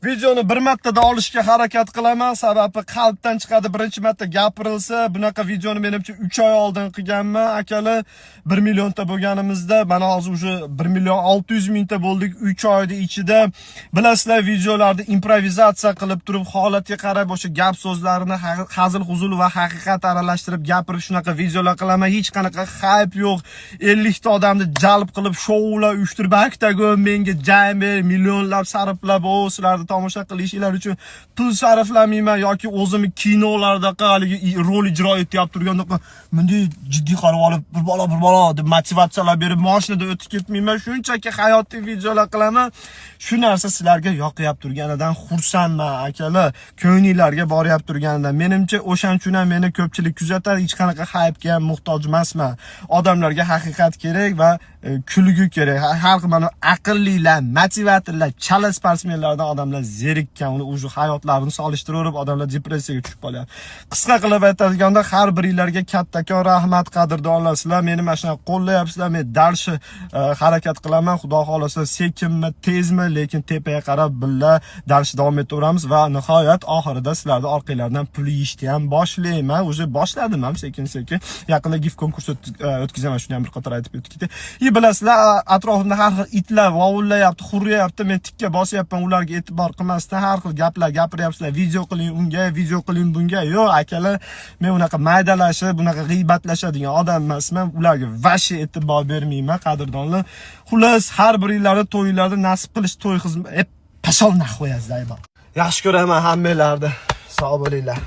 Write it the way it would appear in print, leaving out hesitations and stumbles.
Videoni bir martada olishga harakat qilaman, sababi qalbdan chiqadi. Birinchi marta gapirilsa, bunaqa videoni menimcha 3 oy oldin qilganman. Akalar 1 millionta bo'lganimizda, mana hozir уже 1 million 600 mingta bo'ldik 3 oyda ichida. Bilasizlar, videolarda improvizatsiya qilib turib, holatga qarab o'sha gap so'zlarini hazil huzul va haqiqat aralashtirib gapirib shunaqa videolar qilaman. Hech qanaqa hype yo'q. 50 ta odamni jalb qilib shoular uyushtirib, haktaga menga jami millionlab sarflab o'slarni tomosha qilishinglar uchun pul sarflamayman yoki o'zimni kinolarda haligi rol ijro etyapti turganda bunday jiddiy qarab olib bir bola deb motivatsiyalar berib mashinada o'tib ketmayman. Shunchaki hayotiy videolar qilaman. Shu narsa sizlarga yoqyapti turganidan xursandman akalar. Ko'ngillarga boryapti turganidan. Menimcha o'shan uchun ham meni ko'pchilik kuzatar, hech qanaqa hype'ga ham muhtoj emasman. Odamlarga haqiqat kerak va kulgu kerak. Har mana aqllilar, motivatorlar, chala sportsmenlardan odamlar zerikkan, uni o'sha hayotlarini solishtirib odamlar depressiyaga tushib qolyapti. Qisqa qilib aytadiganda, har biringlarga kattakon rahmat, qadrdonlar. Sizlar meni mana shunaqa qo'llayapsizlar. Men darshi harakat qilaman. Xudo xolasa sekinmi, tezmi, lekin tepaga qarab billa darsh davom etaveramiz va nihoyat oxirida sizlarni orqanglardan pul yeyishni ham boshlayman. O'sha boshladim ham sekin-sekin. Yaqinda gift konkurs o'tkazaman, shuni ham bir qator aytib o'tdik. Bilasizlar, atrofimda har xil itlar vovullayapti, hurrayapti. Men tikka bosyapman, ularga e'tibor qilmasdan har xil gaplar gapiryapsizlar. Video qiling unga, video qiling bunga. Yo'q, akalar, men unaqa maydalashib, bunaqa g'iybatlashadigan odam emasman. Ularga vashi e'tibor bermayman, qadrdonlar. Xullas, har biringlarni to'ylarda nasib qilish to'y xizmat pashol nahvoyazlar. Yaxshi ko'raman hammalarni. Sog' bo'linglar.